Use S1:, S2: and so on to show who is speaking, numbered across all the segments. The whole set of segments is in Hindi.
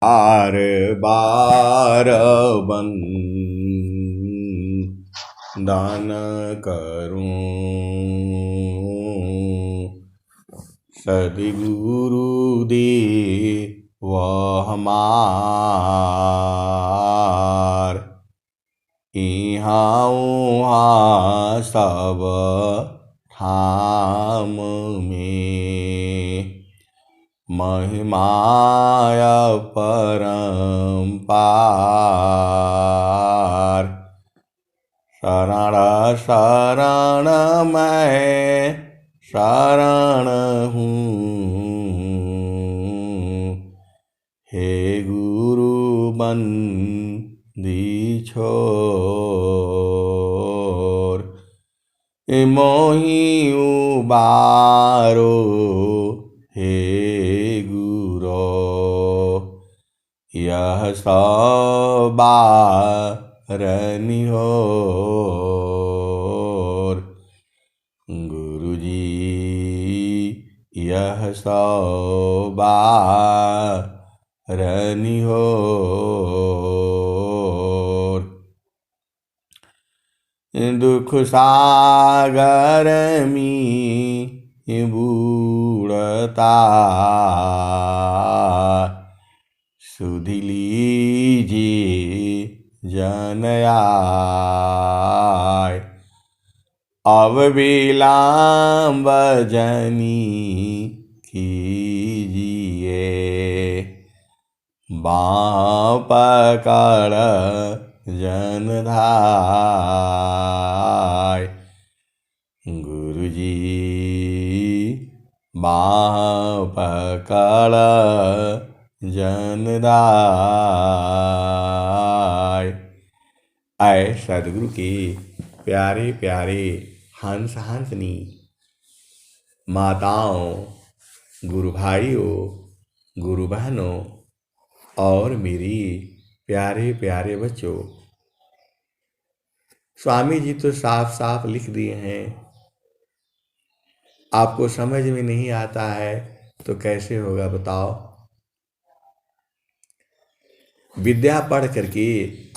S1: बार बार दान करूं, सद्गुरु दे वह हमार, इहाँ उहाँ सब ठाम में, महिमाय परम्पार। शरण शरण मैं शरण हूँ, हे गुरु बंदी छोर, मोहि उबारो हे गुरो, यह सब बारनिहोर। गुरुजी यह सब बारनिहोर, दुख सागर में बूढ़ता, सुध लीजिए जन आय, अब विलंब जनी कीजिए, बाँ पकड़ जन धाय। गुरुजी बाँ पकड़ जन दाय। आए सदगुरु के प्यारे प्यारे हंस हंसनी माताओं, गुरु भाइयों, गुरु बहनों और मेरी प्यारे प्यारे बच्चों, स्वामी जी तो साफ साफ लिख दिए हैं, आपको समझ में नहीं आता है तो कैसे होगा बताओ। विद्या पढ़ करके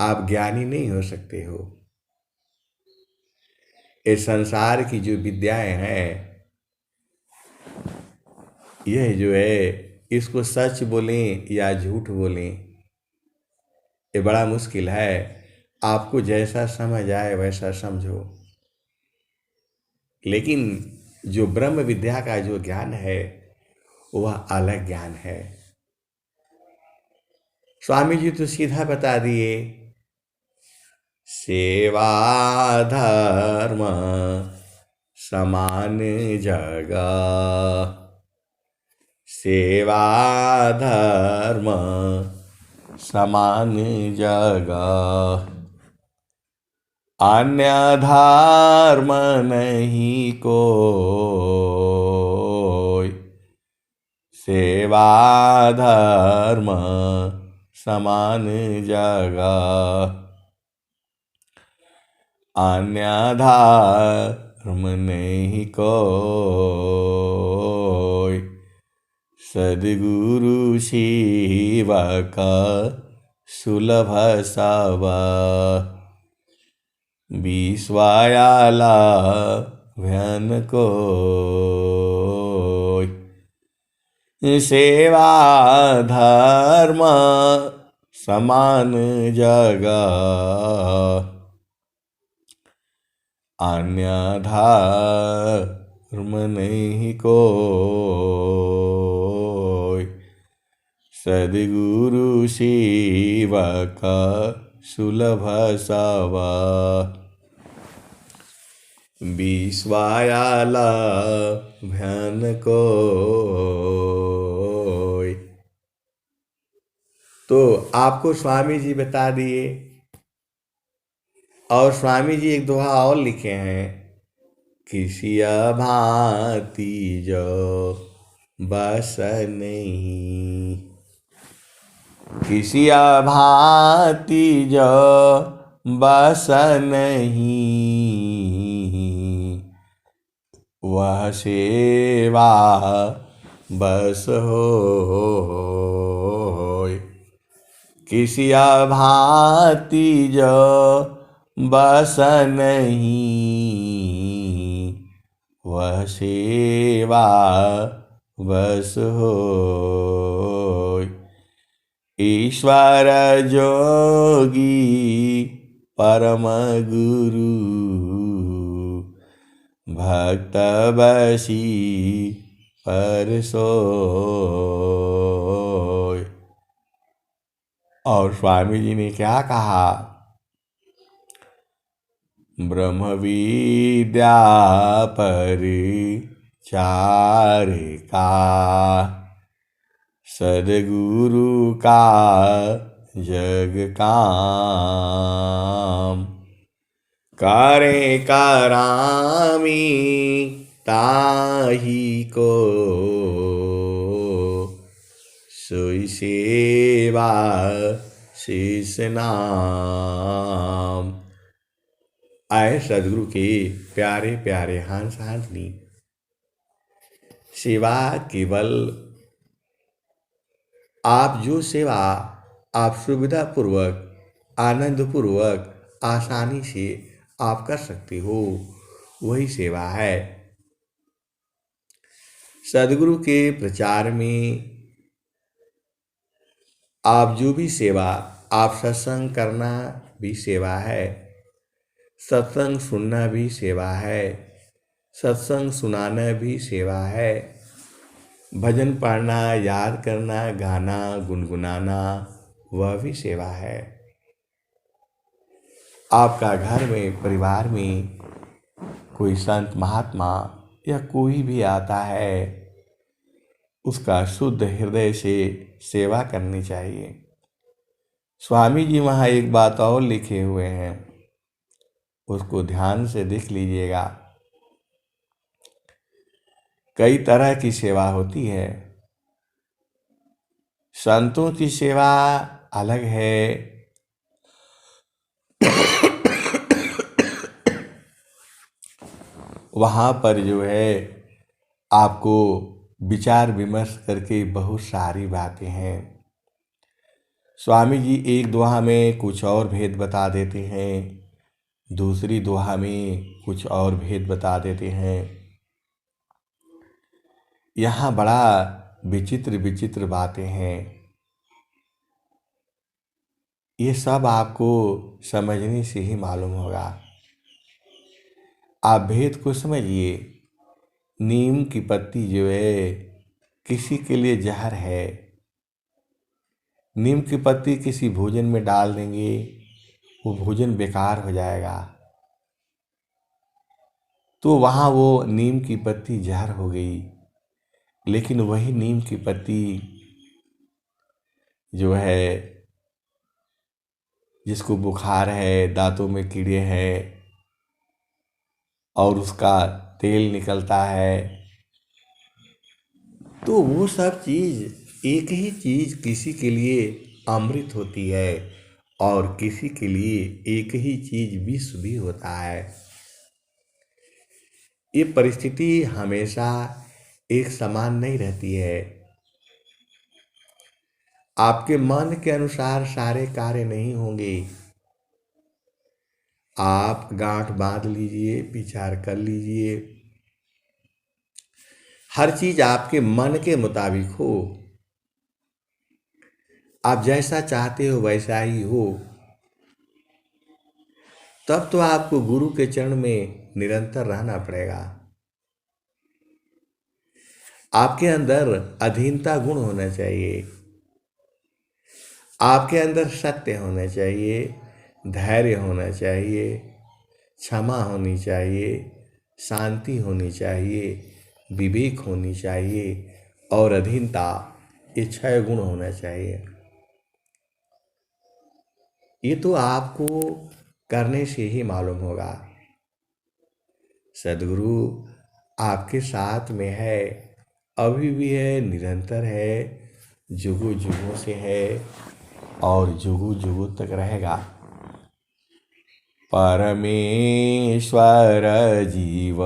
S1: आप ज्ञानी नहीं हो सकते हो। इस संसार की जो विद्याएं हैं, यह जो है इसको सच बोलें या झूठ बोलें, ये बड़ा मुश्किल है। आपको जैसा समझ आए वैसा समझो, लेकिन जो ब्रह्म विद्या का जो ज्ञान है वह अलग ज्ञान है। स्वामी जी तो सीधा बता दिए, सेवा धर्म समान जगह, सेवा धर्म समान जगह, अन्य धर्म नहीं कोई, सेवा धर्म समान जगह, अन्य धर्म नहीं कोई, सद्गुरु शिव का सुलभ सब, विश्वायाला भ्यन कोई, सेवा धर्म समान जगह, अन्य धर्म नहीं कोई, सद्गुरु शिव का सुलभ सब, विश्वायाला भ्यन कोई। तो आपको स्वामी जी बता दिए, और स्वामी जी एक दोहा और लिखे हैं, किसिया भांति जो बस नहीं, किसिया भांति जो बस नहीं, वह सेवा बस होय। किसी भांति जो बस नहीं, वह सेवा बस हो। ईश्वर जोगी परम गुरु, भक्त बसी पर सोय। और स्वामी जी ने क्या कहा? ब्रह्म विद्या परिचार का, सद्गुरु का जग काम। करे करामी ताही को, सोई सेवा शेष नाम। आए सदगुरु के प्यारे प्यारे हंस हंसनी, सेवा केवल आप जो सेवा आप सुविधापूर्वक, आनंदपूर्वक, आसानी से आप कर सकते हो, वही सेवा है। सदगुरु के प्रचार में आप जो भी सेवा, आप सत्संग करना भी सेवा है, सत्संग सुनना भी सेवा है, सत्संग सुनाना भी सेवा है, भजन पढ़ना, याद करना, गाना, गुनगुनाना, वह भी सेवा है। आपका घर में, परिवार में कोई संत महात्मा या कोई भी आता है, उसका शुद्ध हृदय से सेवा करनी चाहिए। स्वामी जी वहाँ एक बात और लिखे हुए हैं, उसको ध्यान से देख लीजिएगा। कई तरह की सेवा होती है। संतों की सेवा अलग है, वहाँ पर जो है आपको विचार विमर्श करके बहुत सारी बातें हैं। स्वामी जी एक दोहा में कुछ और भेद बता देते हैं, दूसरी दोहा में कुछ और भेद बता देते हैं। यहाँ बड़ा विचित्र विचित्र बातें हैं। ये सब आपको समझने से ही मालूम होगा। आप भेद को समझिए। नीम की पत्ती जो है किसी के लिए जहर है। नीम की पत्ती किसी भोजन में डाल देंगे, वो भोजन बेकार हो जाएगा, तो वहाँ वो नीम की पत्ती जहर हो गई। लेकिन वही नीम की पत्ती जो है, जिसको बुखार है, दांतों में कीड़े हैं और उसका तेल निकलता है, तो वो सब चीज़, एक ही चीज़ किसी के लिए अमृत होती है और किसी के लिए एक ही चीज़ विष भी होता है। ये परिस्थिति हमेशा एक समान नहीं रहती है। आपके मन के अनुसार सारे कार्य नहीं होंगे। आप गांठ बांध लीजिए, विचार कर लीजिए, हर चीज आपके मन के मुताबिक हो, आप जैसा चाहते हो वैसा ही हो, तब तो आपको गुरु के चरण में निरंतर रहना पड़ेगा। आपके अंदर अधीनता गुण होना चाहिए, आपके अंदर सत्य होना चाहिए, धैर्य होना चाहिए, क्षमा होनी चाहिए, शांति होनी चाहिए, विवेक होनी चाहिए और अधीनता, ये 6 गुण होना चाहिए। ये तो आपको करने से ही मालूम होगा। सद्गुरु आपके साथ में है, अभी भी है, निरंतर है, जुगों जुगों से है और जुगों जुगों तक रहेगा। परमेश्वर जीव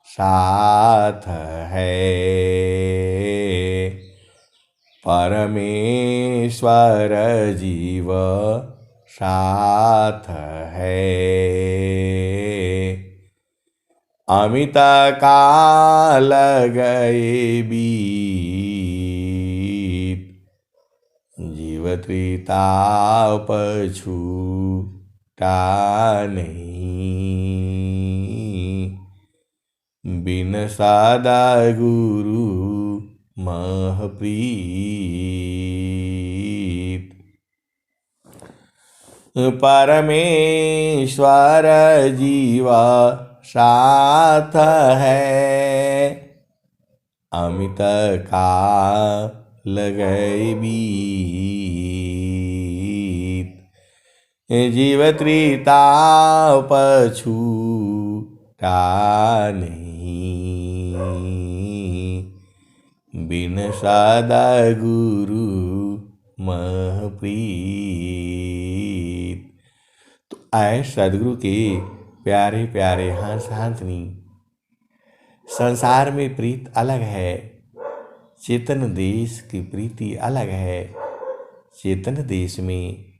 S1: साथ है, परमेश्वर जीव साथ है। अमित काल गए बीत, जीव त्रिताप छूटा नहीं। बिन सादा गुरु मह प्रीत, परमेश्वर जीवा साथ है। अमित काल गए बीत, जीव त्रिताप छूटा नहीं। बिन सादा गुरु मह प्रीत। तो आए सदगुरु के प्यारे प्यारे हंस हंसनी, संसार में प्रीत अलग है, चेतन देश की प्रीति अलग है। चेतन देश में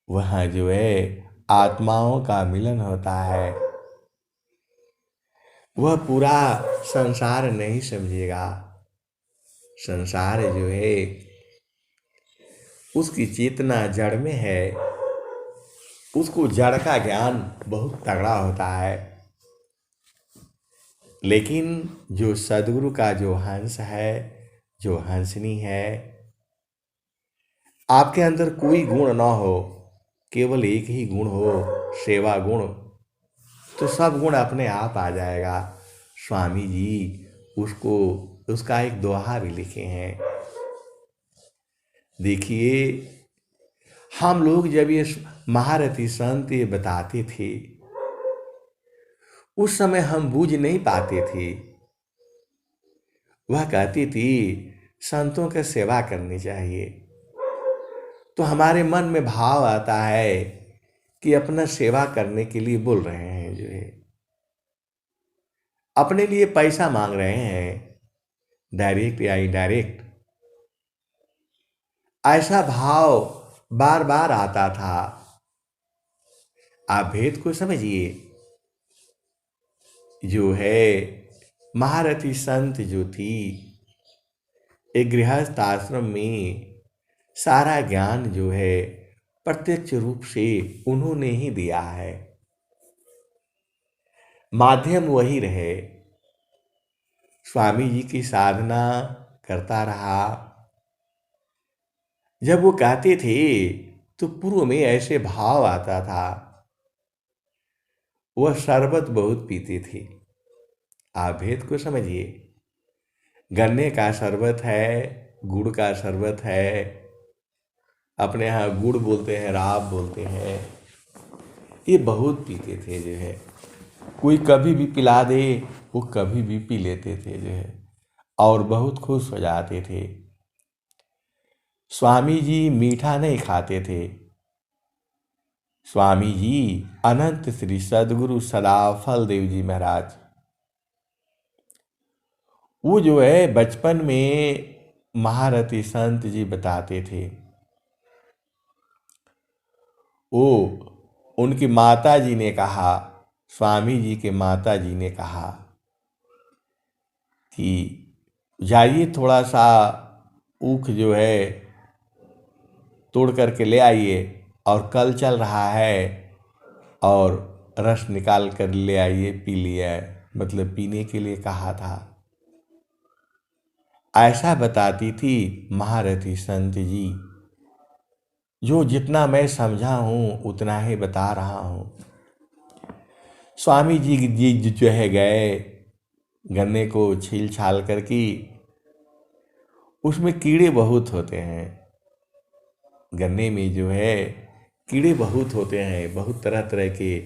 S1: वहाँ जो है आत्माओं का मिलन होता है। वह पूरा संसार नहीं समझेगा। संसार जो है उसकी चेतना जड़ में है, उसको जड़ का ज्ञान बहुत तगड़ा होता है। लेकिन जो सदगुरु का जो हंस है, जो हंसनी है, आपके अंदर कोई गुण ना हो, केवल एक ही गुण हो, सेवा गुण, तो सब गुण अपने आप आ जाएगा। स्वामी जी उसका एक दोहा भी लिखे हैं। देखिए, हम लोग जब ये महारथी संत ये बताते थे, उस समय हम बूझ नहीं पाते थे। वह कहती थी संतों की सेवा करनी चाहिए, तो हमारे मन में भाव आता है कि अपना सेवा करने के लिए बोल रहे हैं, जो है अपने लिए पैसा मांग रहे हैं, डायरेक्ट या इनडायरेक्ट। ऐसा भाव बार बार आता था। आप भेद को समझिए। जो है महारथी संत जो थी, एक गृहस्थ आश्रम में सारा ज्ञान जो है प्रत्यक्ष रूप से उन्होंने ही दिया है। माध्यम वही रहे। स्वामी जी की साधना करता रहा। जब वो कहते थे तो पूर्व में ऐसे भाव आता था। वह शरबत बहुत पीते थे। आप भेद को समझिए। गन्ने का शरबत है, गुड़ का शरबत है, अपने यहाँ गुड़ बोलते हैं, राब बोलते हैं, ये बहुत पीते थे। जो है कोई कभी भी पिला दे, वो कभी भी पी लेते थे, जो है, और बहुत खुश हो जाते थे। स्वामी जी मीठा नहीं खाते थे। स्वामी जी अनंत श्री सदगुरु सदाफल देव जी महाराज, वो जो है बचपन में महारथी संत जी बताते थे, वो उनकी माता जी ने कहा, स्वामी जी के माता जी ने कहा कि जाइए थोड़ा सा ऊख जो है तोड़ करके ले आइए, और कल चल रहा है, और रस निकाल कर ले आइए, पी लिया, मतलब पीने के लिए कहा था। ऐसा बताती थी महारथी संत जी। जो जितना मैं समझा हूँ उतना ही बता रहा हूँ। स्वामी जी जो है गए, गन्ने को छील छाल करके, उसमें कीड़े बहुत होते हैं। गन्ने में जो है कीड़े बहुत होते हैं, बहुत तरह तरह के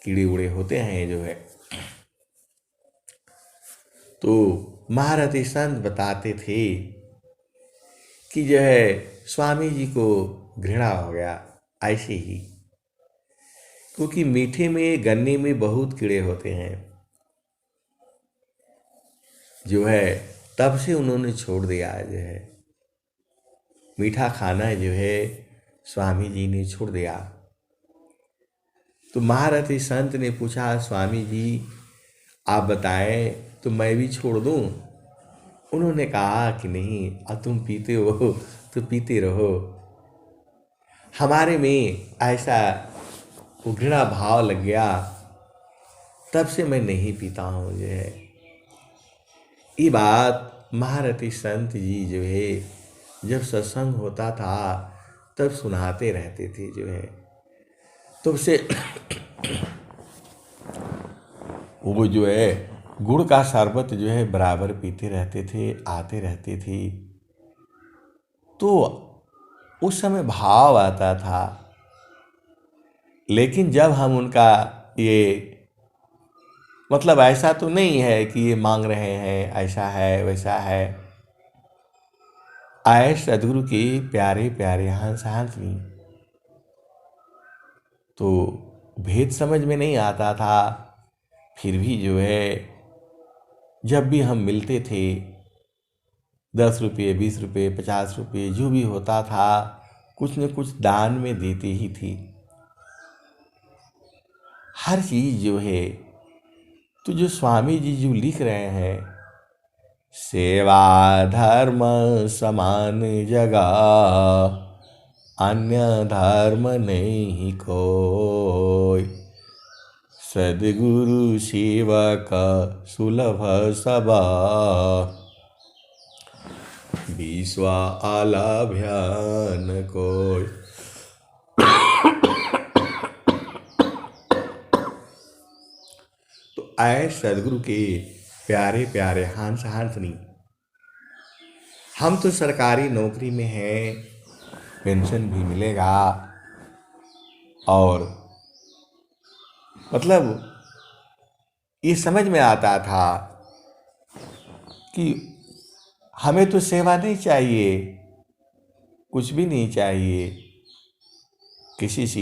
S1: कीड़े उड़े होते हैं। जो है तो महारथी संत बताते थे कि जो है स्वामी जी को घृणा हो गया ऐसे ही, क्योंकि मीठे में गन्ने में बहुत कीड़े होते हैं। जो है तब से उन्होंने छोड़ दिया। जो है मीठा खाना जो है स्वामी जी ने छोड़ दिया। तो महारथी संत ने पूछा, स्वामी जी आप बताएं तो मैं भी छोड़ दूं? उन्होंने कहा कि नहीं, अब तुम पीते हो तो पीते रहो। हमारे में ऐसा घृणा भाव लग गया, तब से मैं नहीं पीता हूँ जो है। ये बात महारथी संत जी जो है जब सत्संग होता था तब सुनाते रहते थे जो है। तो उससे वो जो है गुड़ का शरबत जो है बराबर पीते रहते थे, आते रहते थे। तो उस समय भाव आता था, लेकिन जब हम उनका ये मतलब ऐसा तो नहीं है कि ये मांग रहे हैं, ऐसा है वैसा है, आए सदगुरु के प्यारे प्यारे हंस हंसनी, तो भेद समझ में नहीं आता था। फिर भी जो है जब भी हम मिलते थे, 10 रुपये 20 रुपये 50 रुपये जो भी होता था कुछ न कुछ दान में देते ही थी। हर चीज जो है तो जो स्वामी जी जो लिख रहे हैं, सेवा धर्म समान जगह, अन्य धर्म नहीं कोई, सद्गुरु सेवक सुलभ सबा, विश्व आलाभ्यान कोई। तो आए सदगुरु के प्यारे प्यारे हंस हंसनी, हम तो सरकारी नौकरी में हैं, पेंशन भी मिलेगा, और मतलब ये समझ में आता था कि हमें तो सेवा नहीं चाहिए, कुछ भी नहीं चाहिए, किसी से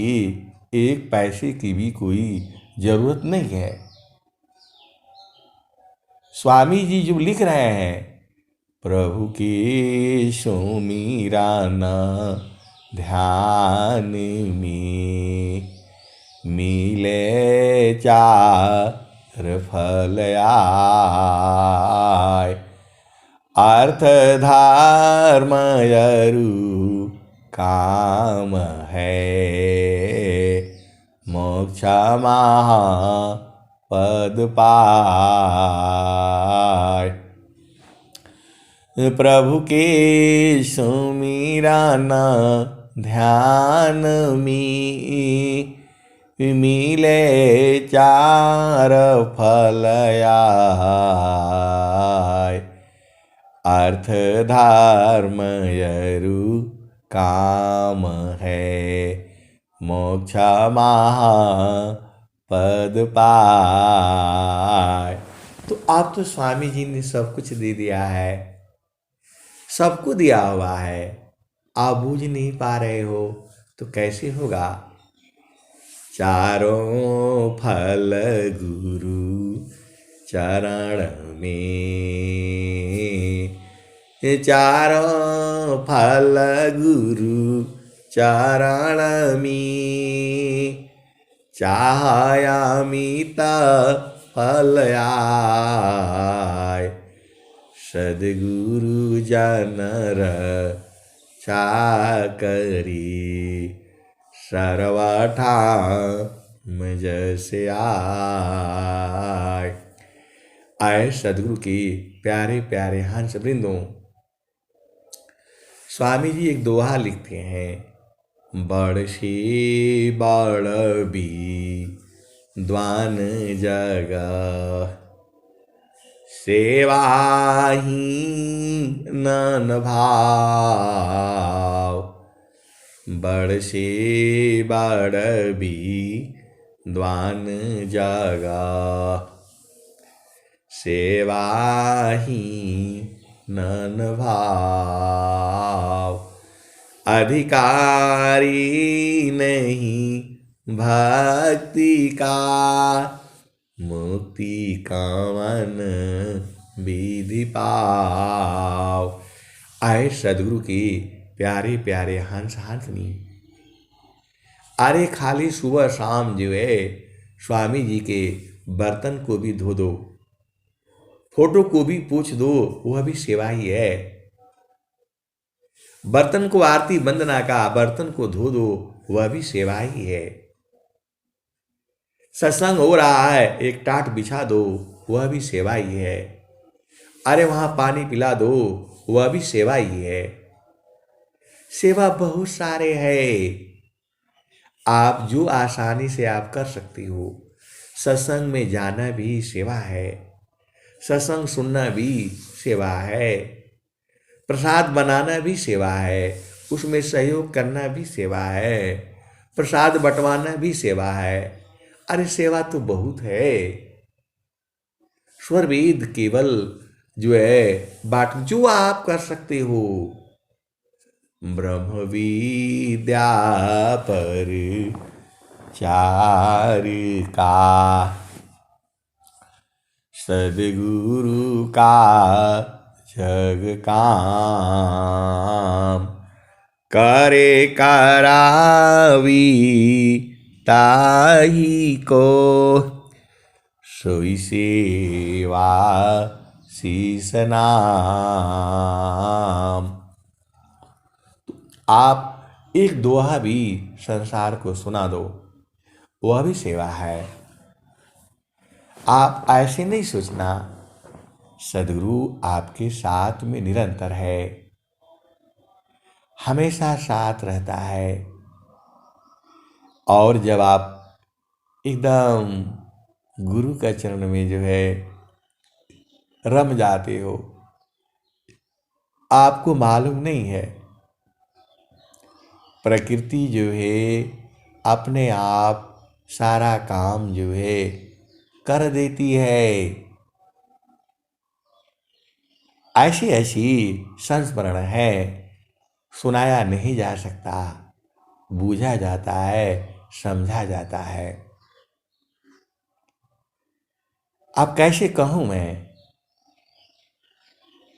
S1: एक पैसे की भी कोई जरूरत नहीं है। स्वामी जी जो लिख रहे हैं, प्रभु के सुमिराना ध्यान में, मिले चार फल आय, अर्थ धर्म यरु काम है, मोक्ष महा पद पाय। प्रभु के सुमिराना ध्यान में, मिले चार फल आय, अर्थ धर्म यरु काम है, मोक्ष महा पद पाय। तो आप तो स्वामी जी ने सब कुछ दे दिया है, सबको दिया हुआ है, आप बूझ नहीं पा रहे हो तो कैसे होगा। चारों फल गुरु चरण में, चारों फल गुरु चरण में, चाहयामित फल आय, सद्गुरु जनर चाकरी, सर्वठाम जैसे आय। आए सदगुरु के प्यारे प्यारे हंस वृंदों, स्वामी जी एक दोहा लिखते हैं, बड़ से बड़ भी द्वान जगह, सेवा ही नन भाव, बड़ से बड़ भी द्वान जगह, सेवा ही नन भाव, अधिकारी नहीं भक्ति का, मुक्ति कामन विधि पाव। आए सदगुरु की प्यारे प्यारे हंस हंसनी, अरे खाली सुबह शाम जो है स्वामी जी के बर्तन को भी धो दो, फोटो को भी पूछ दो, वह भी सेवा ही है। बर्तन को आरती वंदना का, बर्तन को धो दो, वह भी सेवा ही है। सत्संग हो रहा है, एक टाट बिछा दो, वह भी सेवा ही है। अरे वहां पानी पिला दो, वह भी सेवा ही है। सेवा बहुत सारे है, आप जो आसानी से आप कर सकती हो। सत्संग में जाना भी सेवा है, सत्संग सुनना भी सेवा है, प्रसाद बनाना भी सेवा है, उसमें सहयोग करना भी सेवा है, प्रसाद बंटवाना भी सेवा है। अरे सेवा तो बहुत है। स्वर वेद केवल जो है बाट जो आप कर सकते हो। ब्रह्म विद्या पर चार का, सदगुरु का जग काम, करे करावी ताही को, सोई सेवा शीस नाम। आप एक दोहा भी संसार को सुना दो, वह भी सेवा है। आप ऐसे नहीं सोचना, सदगुरु आपके साथ में निरंतर है, हमेशा साथ रहता है। और जब आप एकदम गुरु का चरण में जो है रम जाते हो, आपको मालूम नहीं है, प्रकृति जो है अपने आप सारा काम जो है कर देती है। ऐसी ऐसी संस्मरण है, सुनाया नहीं जा सकता, बूझा जाता है, समझा जाता है। अब कैसे कहूँ मैं,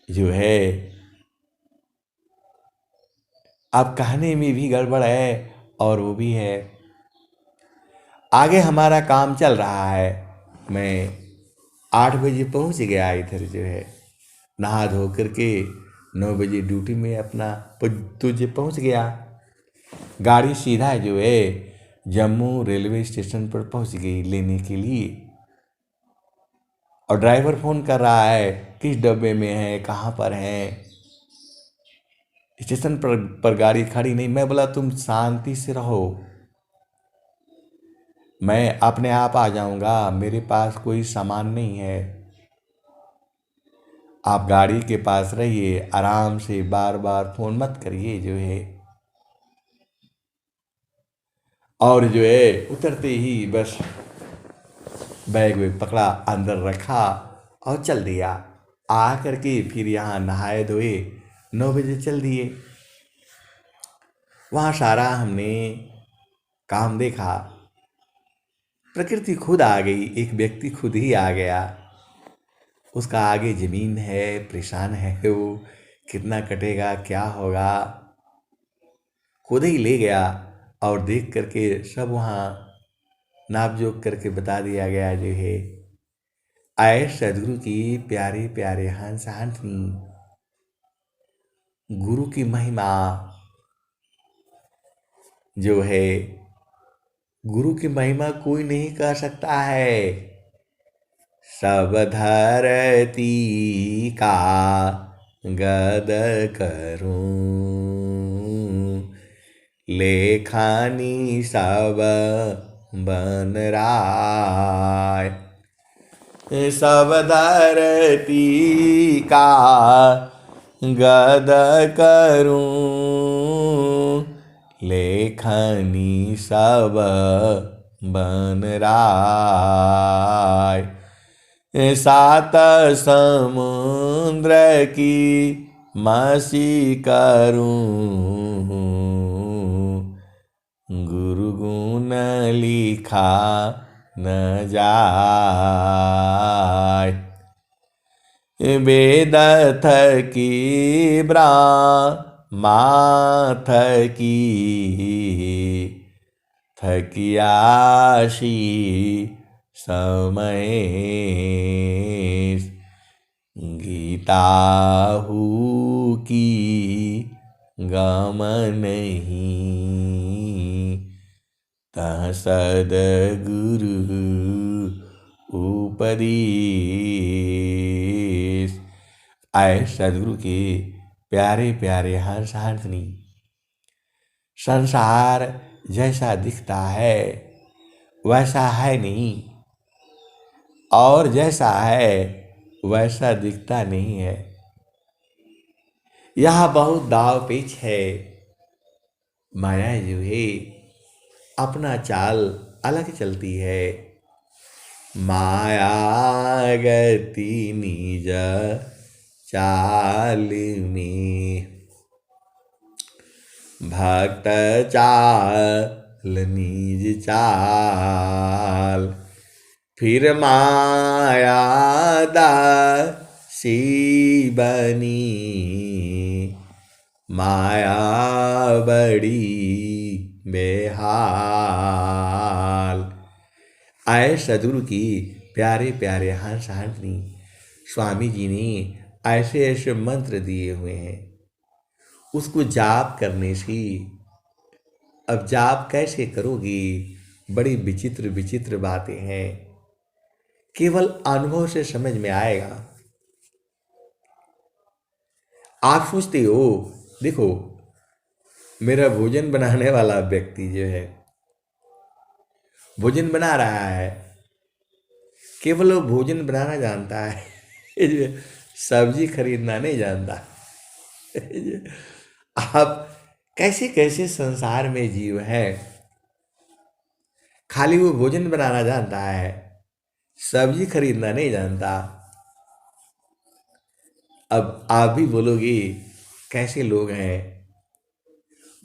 S1: जो है अब कहने में भी गड़बड़ है और वो भी है। आगे हमारा काम चल रहा है, मैं 8 बजे पहुंच गया इधर जो है, नहा धो करके 9 बजे ड्यूटी में अपना तुझे पहुंच गया। गाड़ी सीधा जो है जम्मू रेलवे स्टेशन पर पहुंच गई लेने के लिए। और ड्राइवर फ़ोन कर रहा है, किस डब्बे में है, कहाँ पर है। स्टेशन पर गाड़ी खड़ी नहीं। मैं बोला तुम शांति से रहो, मैं अपने आप आ जाऊंगा, मेरे पास कोई सामान नहीं है, आप गाड़ी के पास रहिए, आराम से, बार बार फ़ोन मत करिए जो है। और जो है उतरते ही बस बैग वैग पकड़ा, अंदर रखा और चल दिया। आ करके फिर यहाँ नहाए धोए, 9 बजे चल दिए। वहाँ सारा हमने काम देखा, प्रकृति खुद आ गई, एक व्यक्ति खुद ही आ गया। उसका आगे ज़मीन है, परेशान है वो, कितना कटेगा, क्या होगा, खुद ही ले गया। और देख करके सब वहाँ नाप जोख करके बता दिया गया जो है। आए सदगुरु की प्यारे प्यारे हंस हंसनी, गुरु की महिमा जो है, गुरु की महिमा कोई नहीं कर सकता है। सब धरती का गद करूं, लेखानी सब बन राय। सब धरती का गद करूं, लेखनी सब बन राय। 7 समुद्र की मसी करूं, गुरु गुण लिखा न जाय। वेद थकी ब्राह्मण माथकी थकियाशी समय गीताहू की गम नहीं तह सदगुरु उपदेश। आए सदगुरु के प्यारे प्यारे हंस हंसनी, संसार जैसा दिखता है वैसा है नहीं, और जैसा है वैसा दिखता नहीं है। यह बहुत दाव पेच है। माया जो है अपना चाल अलग चलती है। माया गति निज चाल में, भक्त चाल निज चाल। फिर माया दासी बनी, माया बड़ी बेहाल। आए सदगुरु की प्यारे प्यारे हंस हंसनी, स्वामी जी ने ऐसे ऐसे मंत्र दिए हुए हैं, उसको जाप करने से। अब जाप कैसे करोगी, बड़ी विचित्र विचित्र बातें हैं, केवल अनुभव से समझ में आएगा। आप सोचते हो, देखो मेरा भोजन बनाने वाला व्यक्ति जो है भोजन बना रहा है, केवल वो भोजन बनाना जानता है, सब्जी खरीदना नहीं जानता। आप कैसे कैसे संसार में जीव है, खाली वो भोजन बनाना जानता है, सब्जी खरीदना नहीं जानता। अब आप भी बोलोगे कैसे लोग हैं,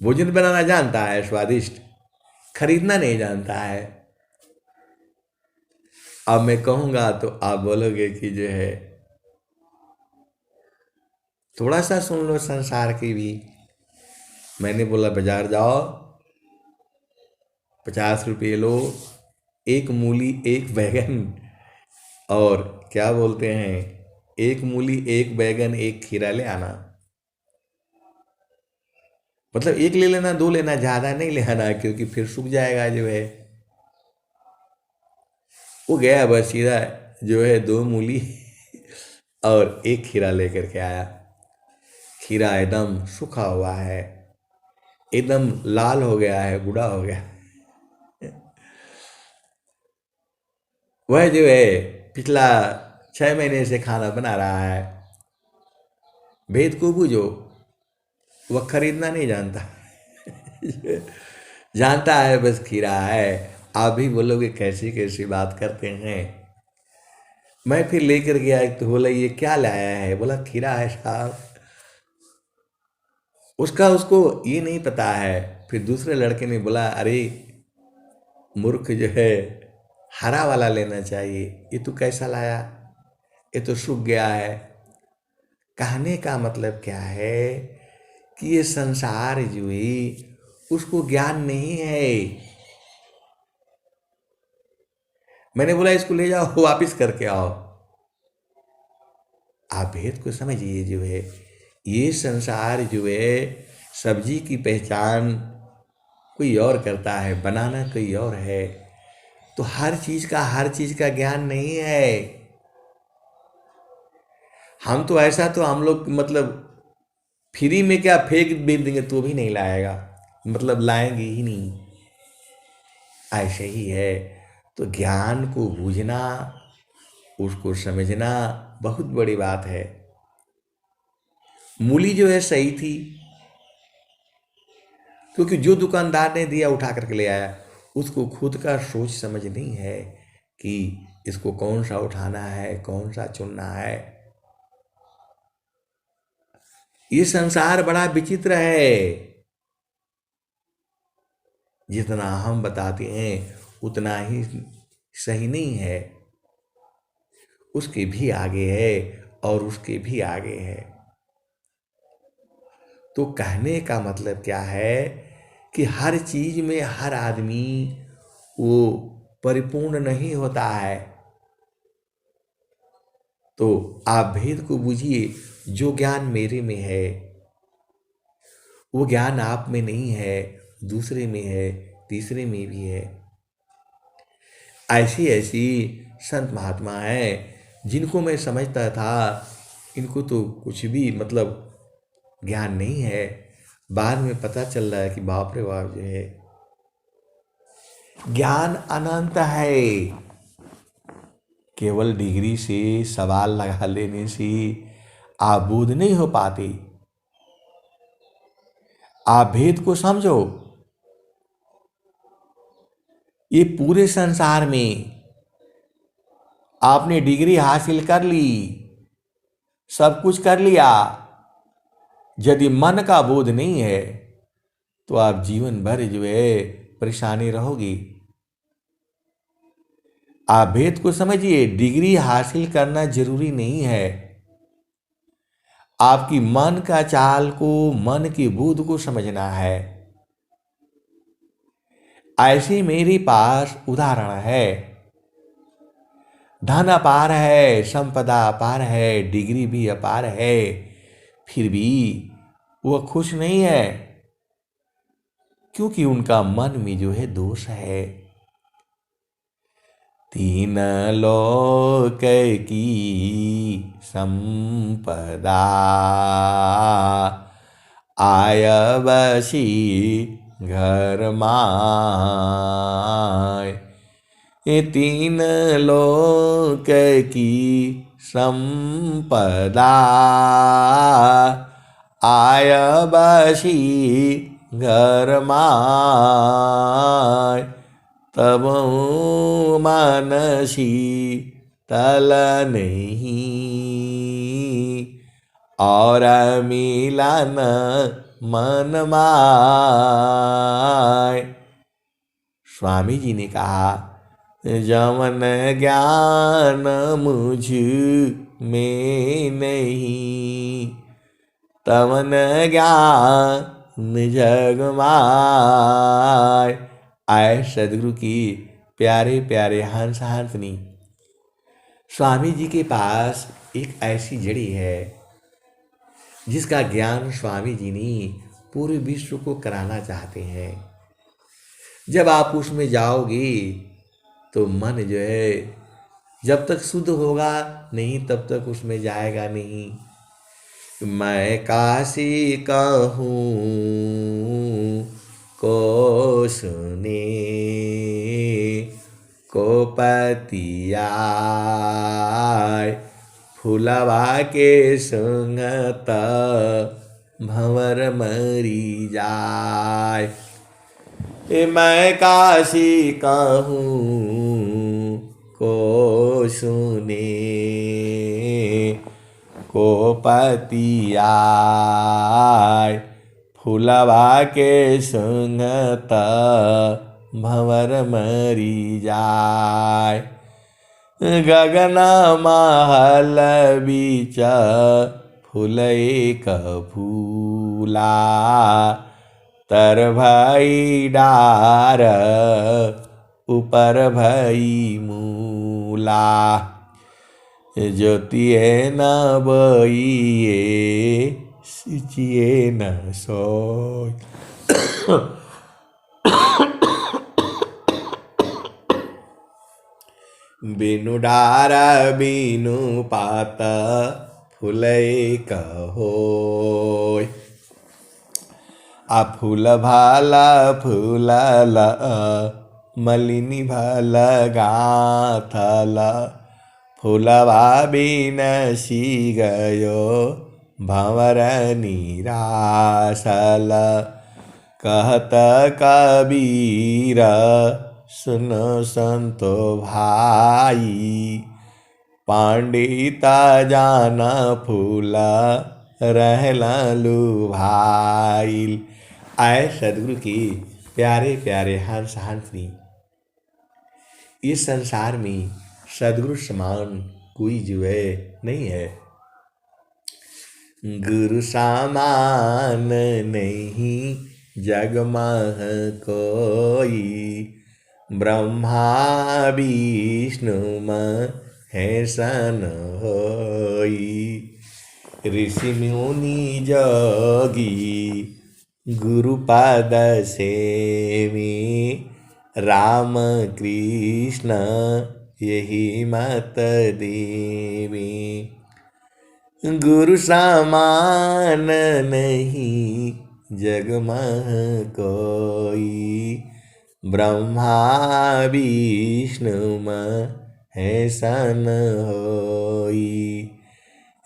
S1: भोजन बनाना जानता है स्वादिष्ट, खरीदना नहीं जानता है। अब मैं कहूंगा तो आप बोलोगे कि जो है थोड़ा सा सुन लो संसार की भी। मैंने बोला बाजार जाओ, 50 रुपये लो, एक मूली एक बैगन, और क्या बोलते हैं, एक मूली एक बैगन एक खीरा ले आना। मतलब एक ले लेना, दो लेना, ज्यादा नहीं ले आना, क्योंकि फिर सूख जाएगा जो है। वो गया बस सीधा जो है 2 मूली और एक खीरा लेकर के आया। खीरा एकदम सूखा हुआ है, एकदम लाल हो गया है, बूढ़ा हो गया। वह जो है पिछला 6 महीने से खाना बना रहा है। भेद को बूझो, वह खरीदना नहीं जानता। जानता है बस खीरा है। आप भी बोलोगे कैसी कैसी बात करते हैं। मैं फिर लेकर गया एक, तो बोला ये क्या लाया है, बोला खीरा है साहब। उसका उसको ये नहीं पता है। फिर दूसरे लड़के ने बोला अरे मूर्ख जो है, हरा वाला लेना चाहिए, ये तू कैसा लाया, ये तो सूख गया है। कहने का मतलब क्या है कि ये संसार जो है उसको ज्ञान नहीं है। मैंने बोला इसको ले जाओ वापिस करके आओ। आप भेद को समझिए जो है, ये संसार जो है सब्जी की पहचान कोई और करता है, बनाना कोई और है। तो हर चीज का ज्ञान नहीं है। हम तो ऐसा, तो हम लोग मतलब फ्री में क्या फेंक भी देंगे तो भी नहीं लाएगा, मतलब लाएंगे ही नहीं। ऐसे ही है। तो ज्ञान को बूझना, उसको समझना बहुत बड़ी बात है। मूली जो है सही थी, क्योंकि जो दुकानदार ने दिया उठा करके ले आया, उसको खुद का सोच समझ नहीं है कि इसको कौन सा उठाना है, कौन सा चुनना है। ये संसार बड़ा विचित्र है। जितना हम बताते हैं उतना ही सही नहीं है, उसके भी आगे है और उसके भी आगे है। तो कहने का मतलब क्या है कि हर चीज में हर आदमी वो परिपूर्ण नहीं होता है। तो आप भेद को बूझिए। जो ज्ञान मेरे में है वो ज्ञान आप में नहीं है, दूसरे में है, तीसरे में भी है। ऐसी ऐसी संत महात्मा हैं जिनको मैं समझता था इनको तो कुछ भी मतलब ज्ञान नहीं है, बाद में पता चल रहा है कि बाप रे बाप जो है ज्ञान अनंत है। केवल डिग्री से सवाल लगा लेने से आप बुद्ध नहीं हो पाते। आप भेद को समझो। ये पूरे संसार में आपने डिग्री हासिल कर ली, सब कुछ कर लिया, यदि मन का बोध नहीं है तो आप जीवन भर जो है परेशानी रहोगी। आप भेद को समझिए। डिग्री हासिल करना जरूरी नहीं है, आपकी मन का चाल को, मन की बुद्ध को समझना है। ऐसे मेरे पास उदाहरण है। धन अपार है, संपदा अपार है, डिग्री भी अपार है, फिर भी वह खुश नहीं है, क्योंकि उनका मन में जो है दोष है। तीन लोक की संपदा आय बसी घर माय। ये तीन लोक की संपदा आय बसी घर माय। तब मानसी तल नहीं और मिलन मन माय। स्वामी जी ने कहा जमन ज्ञान मुझ में नहीं तमन ज्ञान जग माय। आए सदगुरु की प्यारे प्यारे हंस हंसनी। स्वामी जी के पास एक ऐसी जड़ी है जिसका ज्ञान स्वामी जी ने पूरे विश्व को कराना चाहते हैं। जब आप उसमें जाओगे तो मन जो है जब तक शुद्ध होगा नहीं तब तक उसमें जाएगा नहीं। मैं काशी कहूँ को सुने को पतिया फुलवा के संगत भंवर मरी जाय। मैं काशी कहूँ को सुने को पतिया फुलवा के संगत भंवर मरी जाय। गगन महल बीच फूल एक फूला तर भई डार ऊपर भई मूला। ज्योतिए न बइए सिचिए न सोय। बिनु डारा बिनु पात फूलै कहोय। आ फूल भाला फूलल मलिनी भल गाथल फूलवा बिनसी गयो भंवर निरासल। कहत कबीर सुनो संतो भाई पंडिता जान फूल रहला लुभाइल। आए सदगुरु की प्यारे प्यारे हंस हंसनी। इस संसार में सदगुरु समान कोई जो है नहीं है। गुरु सामान नहीं जग मह कोई, ब्रह्मा विष्णु महेश होई। ऋषि मुनि जोगी गुरुपद सेवी, राम कृष्ण यही मत देवी। गुरु समान नहीं जग मह कोई, ब्रह्मा विष्णु महेश होई।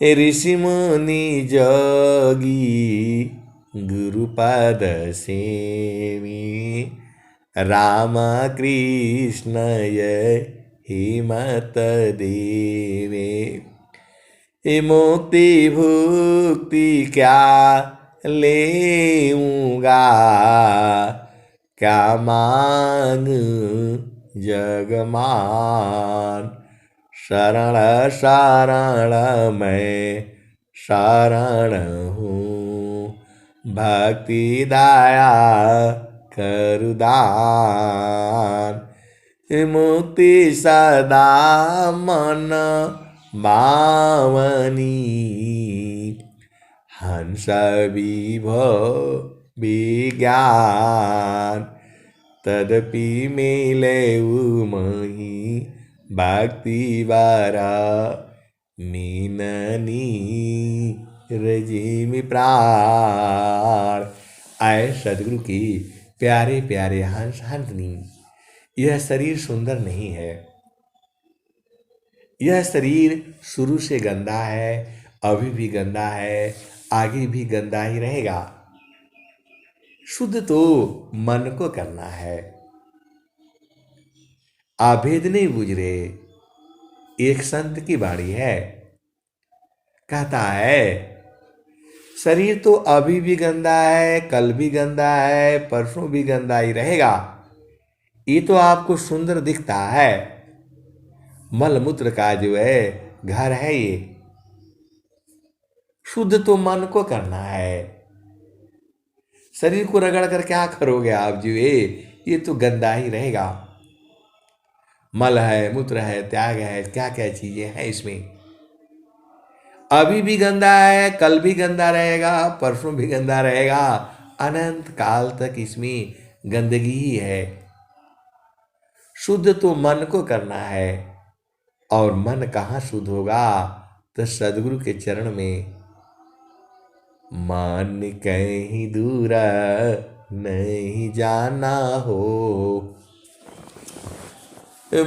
S1: ऋषि मुनि जोगी गुरुपद सेवी, राम कृष्ण यही मत देवे। मुक्ति भुक्ति क्या लेऊंगा, क्या मांग जगमान। शरण शरण मैं शरण हूँ, भक्ति दया करु दान। मुक्ति सदा मन मावनी, हंस विभो विज्ञान। तदपि मिले मही भक्ति बारा, मीननी रजिमि प्राण। आए सदगुरु की प्यारे प्यारे हंस हंसनी, यह शरीर सुंदर नहीं है। यह शरीर शुरू से गंदा है, अभी भी गंदा है, आगे भी गंदा ही रहेगा। शुद्ध तो मन को करना है। आभेद नहीं बुझ रहे। एक संत की वाणी है, कहता है शरीर तो अभी भी गंदा है, कल भी गंदा है, परसों भी गंदा ही रहेगा। ये तो आपको सुंदर दिखता है, मलमूत्र का जो है घर है ये। शुद्ध तो मन को करना है। शरीर को रगड़ कर क्या करोगे आप जो ये तो गंदा ही रहेगा। मल है, मूत्र है, त्याग है, क्या क्या चीजें हैं इसमें। अभी भी गंदा है, कल भी गंदा रहेगा, परसों भी गंदा रहेगा, अनंत काल तक इसमें गंदगी ही है। शुद्ध तो मन को करना है, और मन कहाँ शुद्ध होगा, तो सदगुरु के चरण में। मान कहीं दूर नहीं जाना हो,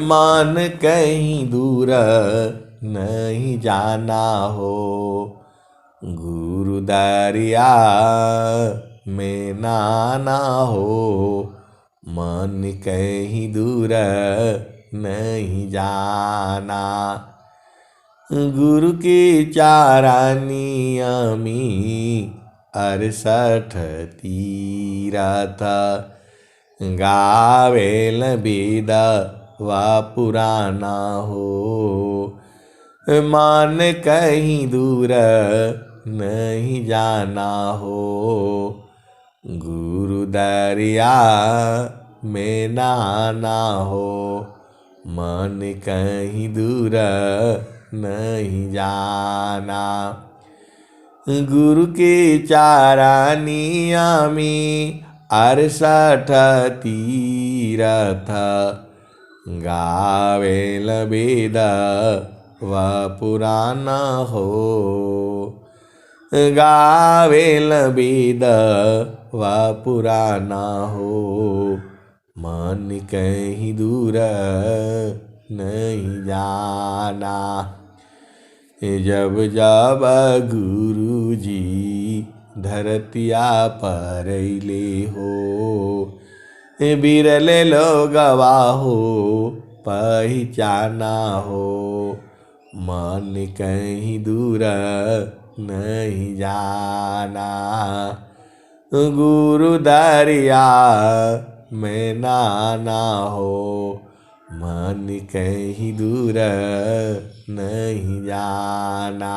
S1: मान कहीं दूर नहीं जाना हो, गुरु दरिया में नाना हो। मन कहीं दूर नहीं जाना, गुरु की चारानियमी 68 तीरथ, गावेल वेद व पुराना हो। मान कहीं दूर नहीं जाना हो, गुरु दरिया में नहाना हो। मन कहीं दूर नहीं जाना, गुरु के चारानियमी 68 तीरथ, गावेल वेद व पुराना हो। गावेल वेद व पुराना हो, मन कहीं दूर नहीं जाना। जब जब गुरु जी धरतिया पर ले हो, बिरले लोगवा हो पहचाना हो। मन कहीं दूर नहीं जाना, गुरु दरिया में नाना हो। मन कहीं दूर नहीं जाना,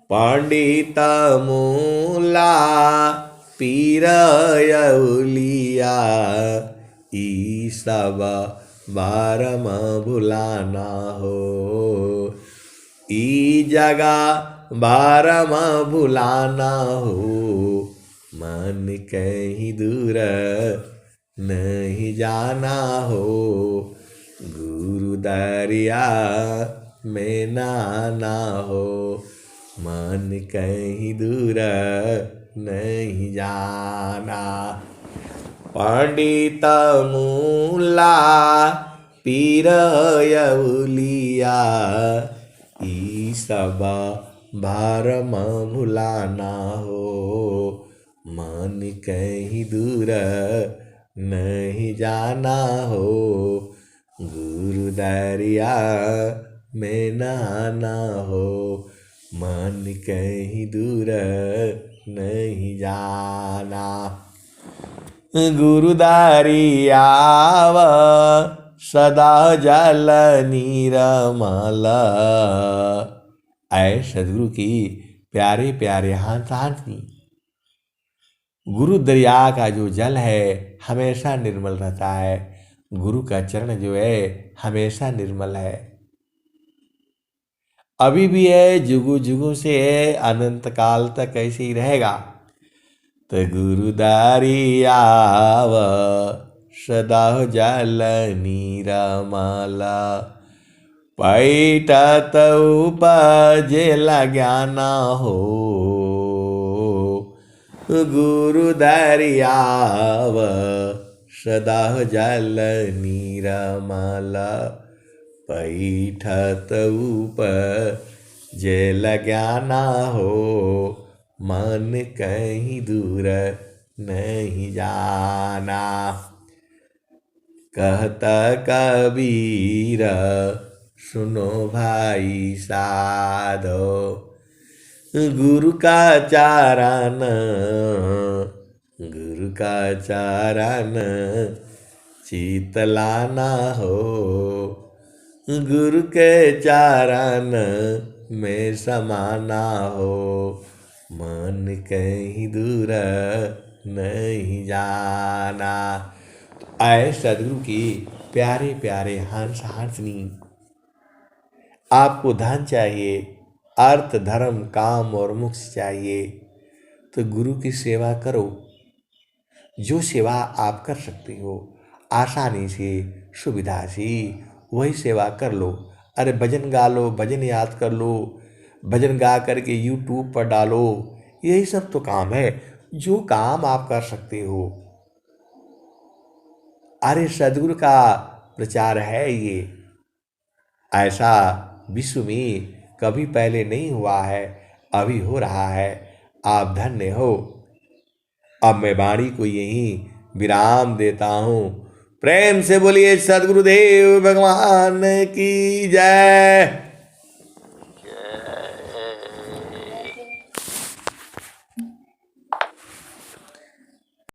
S1: पंडित मूला पीर यौलिया ई सब बारम भुलाना हो। ई जगह बारम भुलाना हो, मन कहीं दूर नहीं जाना हो। गुरु दरिया में नाना हो, मन कहीं दूर नहीं जाना। पंडित मूला पीर यौलिया ई सब भारम भुलाना हो, मन कहीं दूर नहीं जाना हो। गुरु दरिया में नहाना हो, मन कहीं दूर नहीं जाना। गुरु दरियाव सदा जल नीरमल। ऐ सदगुरु की प्यारे प्यारे हाथानी, गुरु दरिया का जो जल है हमेशा निर्मल रहता है। गुरु का चरण जो है हमेशा निर्मल है, अभी भी है, जुगु जुगु से है, अनंत काल तक ऐसे ही रहेगा। तो गुरु दरियाव सदा जल नीरमल। पैठत उपजेल ज्ञान हो, गुरु दरियाव सदा जल नीरमल। पैठत उपजेल ज्ञान हो, मन कहीं दूर नहीं जाना। कहता कबीर सुनो भाई साधो, गुरु का चरण, गुरु का चरण चितलाना हो। गुरु के चरण में समाना हो, मन कहीं दूर नहीं जाना। आए सदगुरु की प्यारे प्यारे हंस हंसनी, आपको धन चाहिए, अर्थ धर्म काम और मोक्ष चाहिए तो गुरु की सेवा करो। जो सेवा आप कर सकते हो आसानी से सुविधा से वही सेवा कर लो। अरे भजन गा लो, भजन याद कर लो, भजन गा करके यूट्यूब पर डालो, यही सब तो काम है जो काम आप कर सकते हो। अरे सदगुरु का प्रचार है ये, ऐसा विश्व में कभी पहले नहीं हुआ है, अभी हो रहा है। आप धन्य हो। अब मैं वाणी को यहीं विराम देता हूँ। प्रेम से बोलिए सदगुरुदेव भगवान की जय।